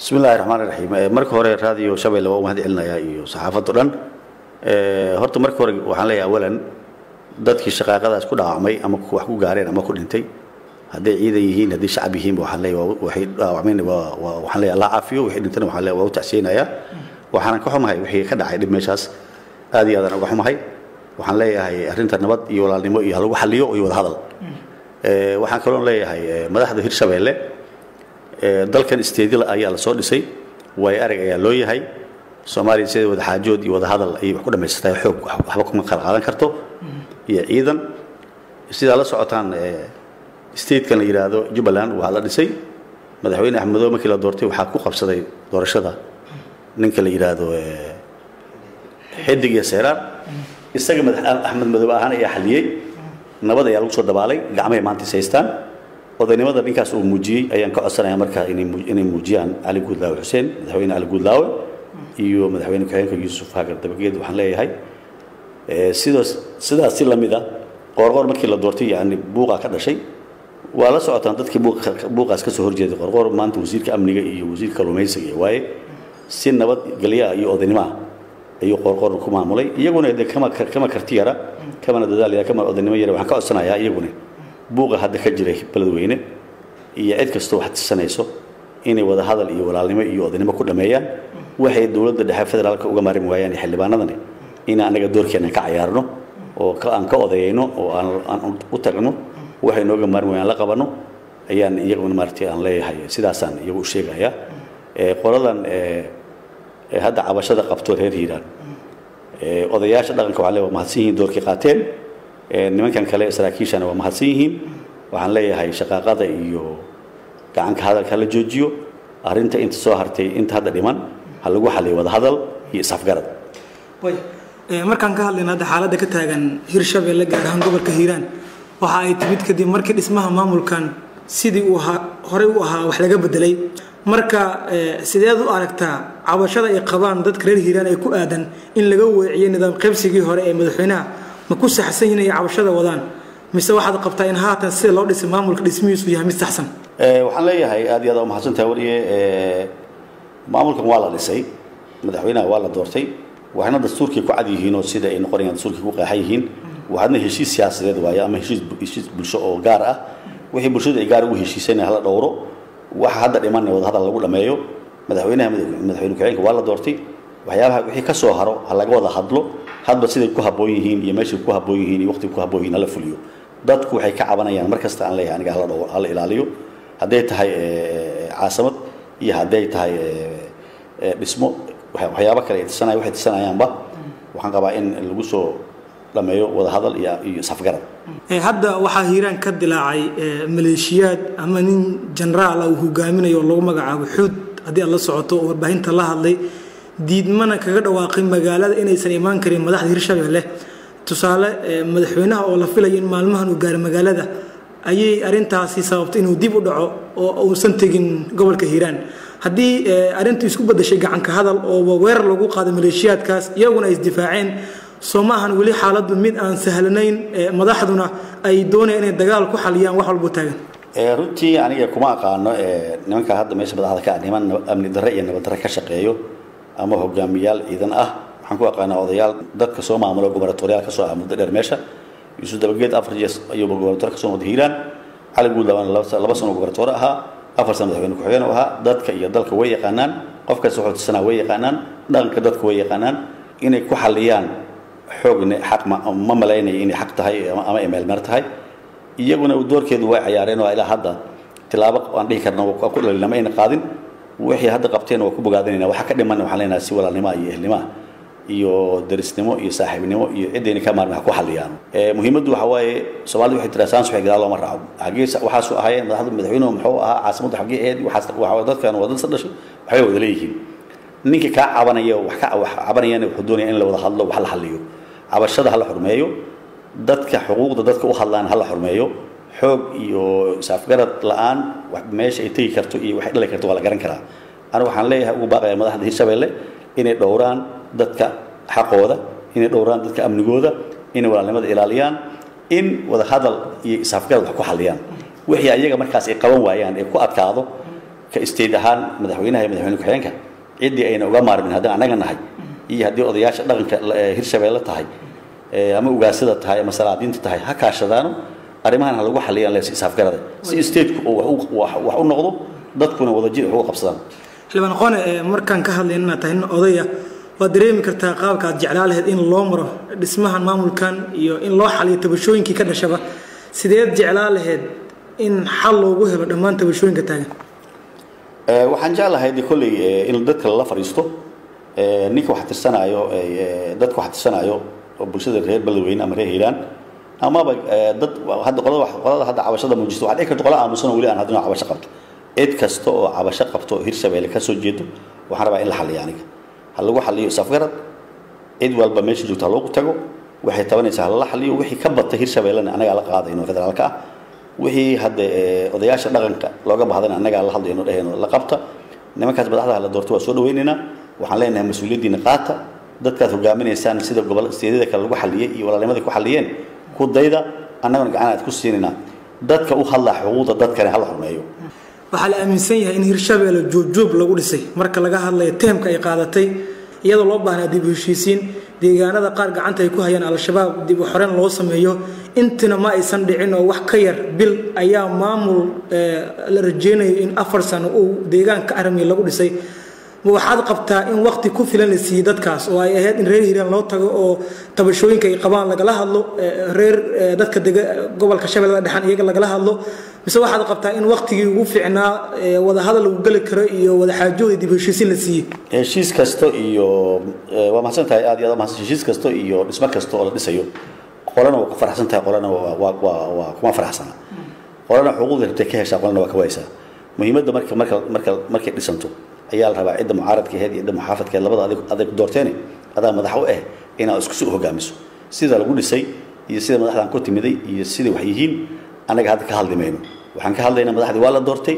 بسم الله الرحمن الرحيم marka hore raadiyo Shabeelle waa mahad celinaya iyo saxaafadda dhan horta marka hore waxaan leeyahay awalan dadkii shaqaaqadaas ku dhaawacmay ama wax ku gaareen ama ku dhintay haday ciidan yihiin haday shacab yihiin waxaan leeyahay waxay dhaawacmeen waxaan leeyahay Allah caafiyo wixii dhintana waxaan leeyahay waa u tacsiinaya waxaan ka xumahay wixii ka dhacay dib meeshaas aad iyo aad uga xumahay waxaan leeyahay arrinta nabad iyo walaalnimo iyo lagu xaliyo iyo wada hadal waxaan kaloo leeyahay madaxda Hirshabeelle dalkan isteedil ayaa la soo dhisay way arag ayaa loo yahay Soomaaliya sidoo wada xaajood iyo wada hadal ay wax ku dhameystay xoog waxba kuma qaadan karto iyo ciidan sida la socotaan isteedkan la yiraahdo Jubbaland waa la dhisay madaxweyne Axmed markii la doortay waxa ku qabsaday doorashada ninka la yiraahdo xidig Yaseerar isaga madax Axmed Madoobe ahaan ayaa xaliyay nabad ayaa lagu soo dabaalay gacmaha maanta saystaan odaynimada ninkaas uu muujiyay ayaan ka codsanayaa markaa inay muujiyaan Ali Guudlaawe Xuseen madaxweyne Ali Guudlaawe iyo madaxweyne ku-xigeenka Yuusuf Hagar Dabageed waxaan leeyahay sidaas si lamida qorqor markii la doortay yaani buuqa ka dhashay waa la socotaan dadkii buuqaas ka soo horjeeday qorqor maanta wasiirka amniga iyo wasiirka kalluumaysiga waaye si nabad galya iyo odaynimo ayuu qorqor ku maamulay iyaguna kama karti yara kama dadaalaya kama odaynimo yara waxaan ka codsanayaa iyaguna buuqa hadda ka jiray baladweyne iyo cid kasta wax tisanayso inay wada hadal iyo walaalnimo iyo odaynimo ku dhameeyaan waxay dawladda dhexe federaalka uga marin waayaan xildhibaanadani in anaga doorkeena ka ciyaarno oo aan ka odayayno oo aan u tagno waxay nooga marin waayaan la qabano ayaan iyaguna martay aan leeyahay sidaasaan iyagu sheegaya qoladan hadda cabashada qabto reer Hiiraan odayaasha dhaqanka waxa leeyahay mahadsan yihiin doorkii qaateen nimankan kale saraakiishana waa mahadsan yihiin waxaan leeyahay shaqaaqada iyo gacanka hadalka la joojiyo arinta inta soo hartay inta hadda dhiman hal lagu xaliyo wada hadal iyo safgarad way markaan ka hadlayna xaaladda ka taagan Hirshabeelle gaar ahaan gobolka Hiiraan waxa ay timid kadib markii dhismaha maamulkan sidii uu hore u ahaa wax laga bedelay marka sideed u aragtaa cabashada ay qabaan dadka reer Hiiraan ay ku aadan in laga weeciyo nidaam qaybsigii hore ee madaxweynaha ma ku saxsan inay cabashada wadaan mise waxaad qabtaa in haatan si loo dhisay maamulka dhismihiisu yahay mid saxsan waxaan leeyahay aad iyo aad u mahadsantahay wariye maamulkan waa la dhisay madaxweynaha waa la doortay waxaana dastuurkii ku cad yihiin oo sida ay noqonayaan dastuurkii ku qeexan yihiin waxaadna heshiis siyaasadeed waaye ama heshiis bulsho oo gaar ah wixii bulshada ay gaar ugu heshiisayna hala dhowro waxa hadda dhiman wada hadal lagu dhameeyo madaxweynaha ku-xigeenka waa la doortay waxyaabaha wixii ka soo haro ha laga wada hadlo hadba siday ku haboon yihiin iyo meeshay ku haboon yihiin iyo waqtiga ku haboon yihiin la fuliyo dadku waxay ka cabanayaan markasta aan leeyahay aniga hala ilaaliyo haday tahay caasimad iyo haday tahay dhismo waxyaabo kale waxay tisanayaanba waxaan qabaa in lagu soo dhameeyo wada hadal iyo safgarad hadda waxa Hiiraan ka dilaacay maleeshiyaad ama nin generaal uu hogaaminayo lagu magacaabo Xuud hadii la socoto oo warbaahinta la hadlay diidmana kaga dhawaaqay magaalada inaysan imaan karin madaxda Hirshabeelle tusaale madaxweynaha oo la filayo in maalmahan uu gaar magaalada ayay arintaasi sababtay inuu dib u dhaco oo uusan tagin gobolka Hiiraan hadii arintu isku badashay gacan ka hadal oo weerar lagu qaaday maleeshiyaadkaas iyaguna is difaaceen Soomahan wali xaaladu mid aan sahlanayn madaxduna ay doonayaan inay dagaal ku xaliyaan wax walba taagan runtii aniga kuma aqaano nimanka hadda meesha madaxda ka dhiman amni darro iyo nabad darro ka shaqeeyo ama hogaamiyaal ciidan ah waxaan ku aqaanaa odayaal dadka soo maamulo goboltoorayaal ka soo muddo dheer meesha Yuusuf Dabageed 4 jeer ayuu goboltoor ka soo wada Hiiraan Ali Guudlaawe 2 sano goboltoor ahaa 4 sano madaxweyne ku-xigeen ahaa dadka iyo dalka way yaqaanaan qofka soo xogsanaa way yaqaanaan dhaqanka dadka way yaqaanaan inay ku xaliyaan xoogna xaq ma malaynay inay xaq tahay ama email mar tahay iyaguna u doorkeedu way ciyaareen oo ilaa hadda tilaabo aan dhihi karno ku lama in qaadin wixii hadda qabteen oo ku bogaadinayna waxa ka dhiman waxaan leenahay si walaalnimo iyo ehelnimo iyo darisnimo iyo saaxiibnimo iyo ciideena ka maarna ku xaliyaan muhiimadu waxa waaye Soomaalidu waxay tiraasan soo xigala loo raaco hagees waxa soo ahayeen madaxweynuhu muxuu ahaa caasimada xageed waxa dadkan wada sadashay waxay wada leeyihiin ninka ka cabanaya wax cabanayana wuxuu doonayaa in la wada hadlo wax la xaliyo cabashada hal xurmeeyo dadka xuquuqda dadka u hadlaan hal xurmeeyo xoog iyo safgarad la'aan wax meesha ay tagi karto iyo wax dhali karto wala garan karaa anigu waxaan leeyahay ugu baaqaya madaxda Hirshabeelle inay dhowraan dadka xaqooda inay dhowraan dadka amnigooda inay walaalnimada ilaaliyaan in wada hadal iyo safgarad wax ku xaliyaan wixii ayaga markaas ay qaban waayaan ee ku adkaado كاستيد أهان مدحوينها مدحوين كحيانك عدي أين أجمع من هذا أنا جناهي هي هذه قضية شغلة هيرشبيلة تهاي أما وجاسدة تهاي مثلا عدين تهاي هكذا شدانو أريمان هلا واحد اللي على سيساف كرده سيستيد وحول نقضه ضدكنا وضجير هو قبصان لما نقول مركان كهل لأن تهين قضية ودريم كرتا قابك جعلها إن الله مره اسمها المعمول كان إن الله حلي تبشوين كي كذا شبه سيدات جعلها إن حلوا وجهه لما أنت تبشوين كتاعي waxaan jeclahay kulli in dadka la fariisto ninka wax tirsanaayo dadka wax tirsanaayo oo bulshada reer Beledweyne ama reer Hiiraan ama dad hadda qolada hadda cabashada muujisto waxa ay ka qolada aamusan wali aan hadda cabasho qabto cid kasta oo cabasho qabto Hirshabeelle ka soo jeedo waxaan rabaa in la xalliyo aniga hal lagu xalliyo safgarad cid walba meesha joogta loogu tago waxay tabanaysaa la xalliyo wixii ka batay Hirshabeelle anaga la qaadayno federaalka wixii hadda odayaasha dhaqanka looga baahdan anaga la hadlayno dhahayno la qabta nimankaas madaxda la doorto waa soo dhaweynayna waxaan leenahay mas'uuliyadiina qaata dadkaas hogaaminaysaan sida gobol isteedada kale lagu xalliyay iyo walaalnimada ku xalliyeen ku dayda annaguna gacan aad ku siinayna dadka u hadla xuquuqda dadkana hal hormeeyo waxa la aaminsan yahay in Hirshabeelle joojoob lagu dhisay marka laga hadlayo teemka ay qaadatay iyadoo loo baahnaa dib u heshiisiin deegaanada qaar gacanta ay ku hayaan al-shabaab dib u xoreen loo sameeyo intina ma aysan dhicin oo wax ka yar bil ayaa maamul la rajeenayo in 4 sano uu deegaanka armi lagu dhisay waxaad qabtaa in waqti ku filan la siiyay dadkaas oo ay ahayd in reer Hiiraan loo tago oo tabashooyinka ay qabaan lagala hadlo reer dadka gobolka Shabeellaha Dhexe iyaga lagala hadlo mise waxaad qabtaa in waqtigii ugu fiicnaa wada hadal uu gali karo iyo wada xaajood dib u heshiisiin la siiyay heshiis kasto iyo waa mahadsantahay aad iyo aad mahadsan heshiis kasto iyo dhismo kasto oo la dhisayo qolana waa ku faraxsantahay qolana waa kuma faraxsana qolana xuquuqda ka hesha qolana waa ka waysa muhiimadda markay dhisanto ayaa la rabaa cid mucaaradka ah iyo cid muxaafadka labada adag doorteen adaa madax u ah inaa isku soo hogaamiso sida lagu dhisay iyo sida madaxdan ku timiday iyo sida wax yihiin anaga hadda ka hadlimayno waxaan ka hadlaynaa madaxdii waa la doortay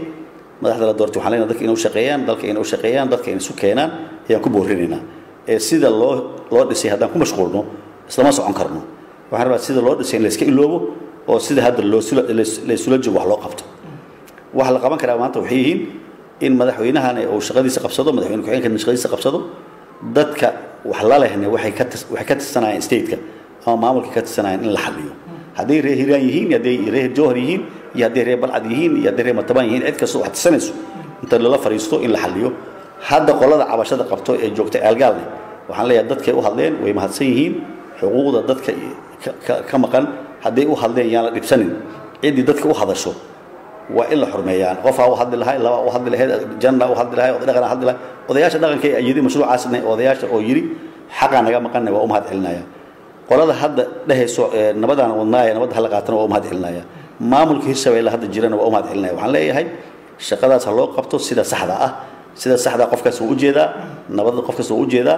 madaxda la doortay waxaan leenahay dadka inuu shaqeeyaan dalka inuu shaqeeyaan dadka inuu isu keenaan ayaan ku boorinaynaa sida loo dhisay haddaan ku mashquulno isla ma socon karno waxaan rabaa sida loo dhisay in la iska iloobo oo sida hadda la isula joogo wax loo qabto wax la qaban karaa maanta waxay yihiin in madaxweynahan uu shaqadiisa qabsado madaxweyne ku-xigeenka shaqadiisa qabsado dadka wax la lehna waxay ka tirsanayaan state-ka ama maamulka ka tirsanayaan in la xalliyo haddii reer Hiiraan yihiin haddii reer Jowhar yihiin iyo haddii reer Balcad yihiin iyo haddii reer Matabaan yihiin cid kasta wax tirsanayso inta la fariisto in la xalliyo hadda qolada cabashada qabto ee joogta aalgaalna waxaan leeyahay dadkay u hadleen way mahadsan yihiin xuquuqda dadka ka maqan haddii u hadleen yaan la dhibsanin cidii dadka u hadasho waa in la xurmeeyaan qofa u hadli lahay laba u hadli lahayd janna u hadli lahay oo dhaqan hadli lahay odayaasha dhaqanka ay yiri mashruucaasna odayaasha oo yiri xaqa naga maqan waa u mahad celinaya qolada hadda dhahayso nabadan wadnaaya nabad hal qaatan waa u mahad celinaya maamulka Hirshabeelle hadda jirana waa u mahad celinaya waxaan leeyahay shaqadaas loo qabto sida saxda ah sida saxda qofkaas uu u jeedaa nabadda qofkaas uu u jeedaa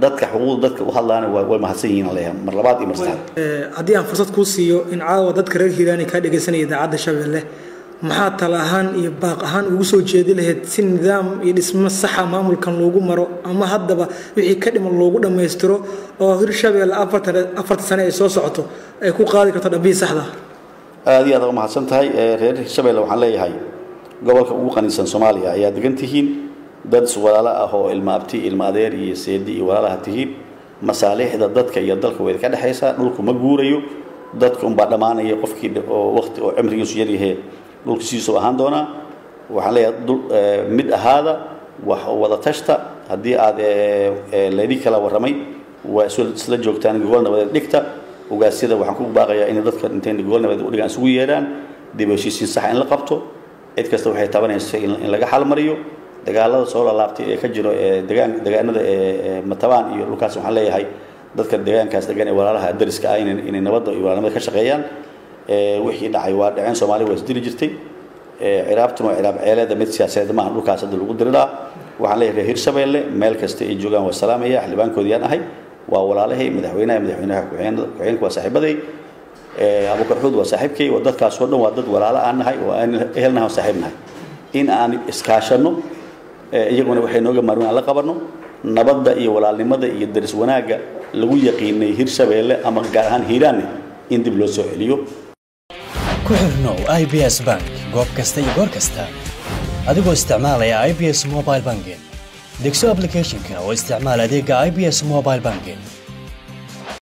dadka xuquuqda dadka u hadlaana way mahadsan yihiin leeyahay mar labaad iyo mar saddexaad haddii aan fursad ku siiyo in caawa dadka reer Hiiraan ka dhageysanaya idaacadda Shabeelle maxaa tala ahaan iyo baaq ahaan ugu soo jeedi lahayd si nidaam iyo dhismo sax ah maamulkan loogu maro ama haddaba wixii ka dhiman loogu dhameystiro oo Hirshabeelle 4 sano ay soo socoto ay ku qaadi karto dhabii saxda aad iyo aad u mahadsantahay reer Hirshabeelle waxaan leeyahay gobolka ugu qaniisan Soomaaliya ayaa degan tihiin dad walaalo ah oo ilma abti ilma adeer iyo seedi iyo walaalaha tihiin masaalixda dadka iyo dalka way ka dhaxaysaa dhulku ma guurayo dadku un baa dhamaanaya qofkii oo waqti oo cimrigiisu yar yahay dhulkiisu ahaan doona waxaan leeyahay mid ahaada wax wada tashta haddii aad leedii kala waramay waa isla joogtaan gobol nabadeed dhigta ugaasyada waxaan ku baaqayaa in dadka inteen gobol nabadeed u dhigaan isugu yeeraan dib u heshiisiin sax in la qabto cid kasta waxay tabanaysaa in laga xal mariyo dagaalada soo laabtay ee ka jiro deegaanada Matabaan iyo dhulkaas waxaan leeyahay dadka deegaankaas degan ee walaalaha dariska ah inay nabadda iyo walaalnimada ka shaqeeyaan wixii dhacay waa dhaceen Soomaaliya way isdiri jirtay ciraabtuna ciraab ceelada mid siyaasadeed ma dhulkaas hadda lagu diraa waxaan leeyahay Hirshabeelle meel kasta ay joogaan waa salaamaya xildhibaankoodii aan ahay waa walaalahay madaxweynaha ku-xigeenka waa saaxiibaday Abu Karxuud waa saaxiibkay waa dadkaas oo dhan waa dad walaalo aan nahay oo aan ehelnahay saaxiibnahay in aan iskaashano iyaguna waxay nooga marmaan la qabano nabadda iyo walaalnimada iyo daris wanaaga lagu yaqiinay Hirshabeelle ama gaar ahaan Hiiraan in dib loo soo celiyo ku xirnow IBS Bank goob kasta iyo goor kasta adigoo isticmaalaya IBS Mobile Banking. Degso application-ka oo isticmaal adeega IBS Mobile Banking.